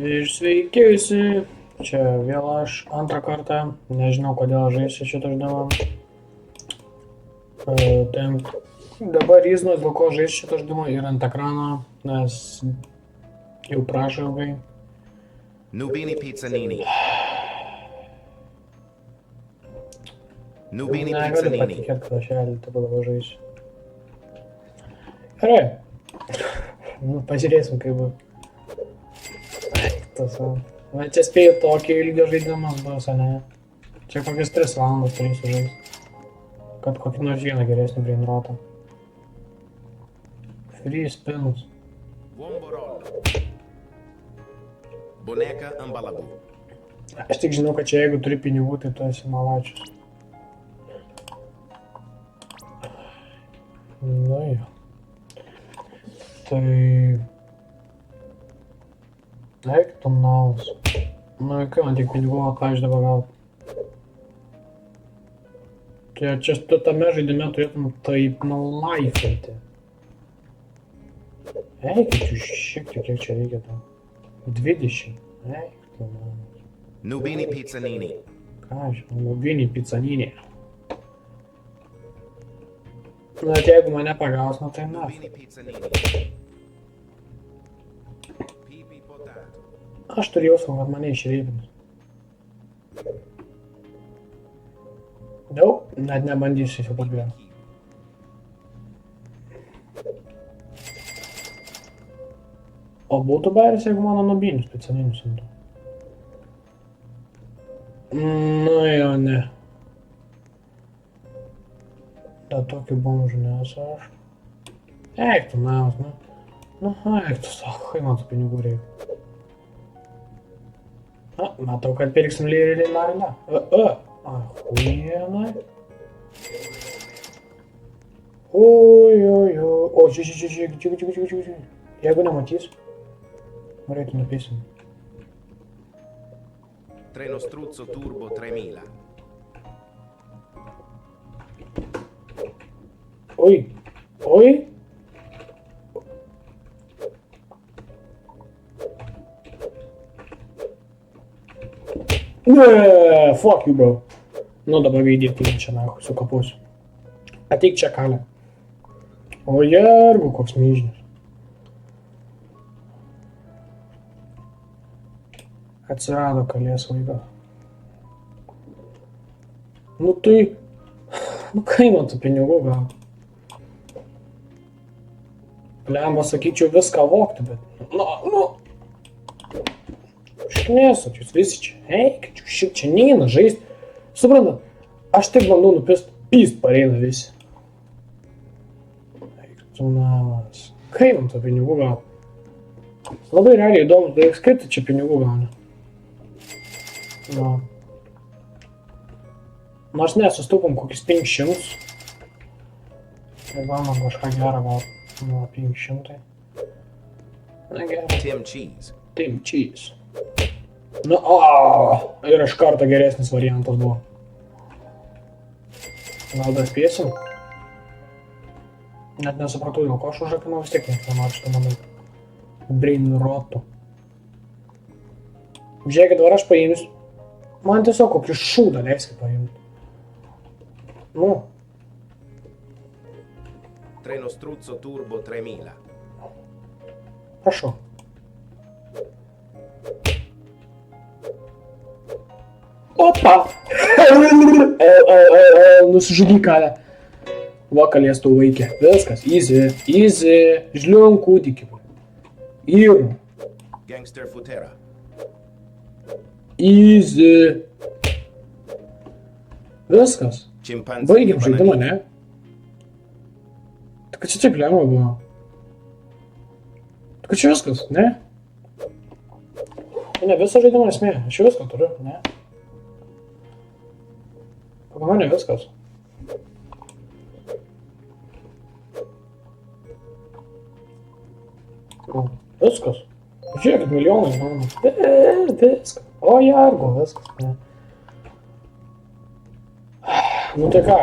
Ir sveiki visi, čia vėl aš antrą kartą, nežinau kodėl žaisiu šitą žaidimą. Dabar įznos, dėl ko žaisiu šitą žaidimą ir ant ekrano, nes jau prašau ilgai. Nubini Pizzanini. Nubini Negaliu Pizzanini. patikėti, kad aš realiai taip dabar žaisiu. Gerai. Nu, pažiūrėsim, kaip bus. Va, čia spėjau tokį ilgio žaidimas bus, ne? Čia kokias 3 valandas turėsiu žaisti. Kad kokį nors vieną geresnį brainrotą. Free spinus. Buon borollo. Boneca Ambalabu. Aš tik žinau, kad čia jeigu turi pinigų, tai tu esi malačius. Nu jo. Tai... Eik tu naus. Nu, kai man tik pinigų, ką aš dabar gauti. Tai čia tu tame žaidime turėtum taip nulaifinti. Eik, tu šiek tiek, kiek čia reikia tau. 20. Eik tu naus. Nubini Pizzanini. Ką aš, Nubini Pizzanini. Nu, bet jeigu mane pagaus, nu tai na. Nubini Pizzanini. Pipi Potato. Aš turiu jausmą, kad mane išreipins. Jau, net nebandysiu jau padbėti. O būtų bairis, jeigu mano Nubinius Pizzaninius imtų. Nu jau ne. Da tokiu bomžu nesu aš. Eik tu naus, nu. Nu, eik tu sako, kai man tų pinigų reikia. Na, matau, kad pirksim lyrį narina. Ahuienai. Oi. O, žiūrėk. Jeigu nematys, norėtų nupėsim. Treno Struzzo Turbo 3000. Oi. Ne, fuck you, bro. Nu, dabar įdėti čia, na, su kapusiu. Ateik čia, kalė. O jergu, koks myžnis. Atsirado kalės vaikas. Nu tai... Nu kai man tų pinigų gauti? Blemba, sakyčiau, viską vokti, bet... Nu... Šknėsat, jūs visi čia. Eik, šiaip čia neina žaisti. Suprantat, aš tik bandau nupist, pyst pareina visi. Eik, tu namas. Kaip man tų pinigų gauti? Labai realiai įdomus dalykas, kaip tu čia pinigų gauni? Nu. Nors nesustupam kokius 500. Ir gaunam kažką gerą gauti. Nu, 500. Na gerai. Tim Cheese. Tim Cheese. Nu, ir iš karto geresnis variantas buvo. Gal dar spėsim? Net nesupratau, dėl ko aš užrakinau, vis tiek nenoriu šitą manau. Brainrotų. Žiūrėkit, dabar aš paimsiu. Man tiesiog kokį šūdą leiskit paimti. Nu. Treno Struzzo Turbo 3000. Prašau. Opa! Nusižudyk, kalė. Va, kalės tu vaikė. Viskas, easy. Žliom kūdikį. Ir. Gangster Futera. Easy. Viskas. Chimpanzee. Baigiam žaidimą, ne? Tai kad čia taip lengva buvo. Tai kad čia viskas, ne? Ne, visą žaidimą esmė. Aš viską turiu, ne? Pagal mane viskas. Viskas. Žiūrėkit, milijonai mano. Viskas. O jargo, viskas. Ne. Nu tai ką,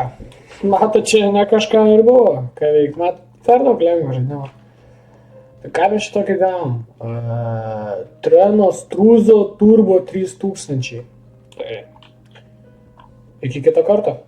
mato čia ne kažką ir buvo, ką veik, mat per daug lengva žaidimą. Tai ką mes šitokį gavom? Treno Struzo Turbo 3000. Tai. Iki kito karto.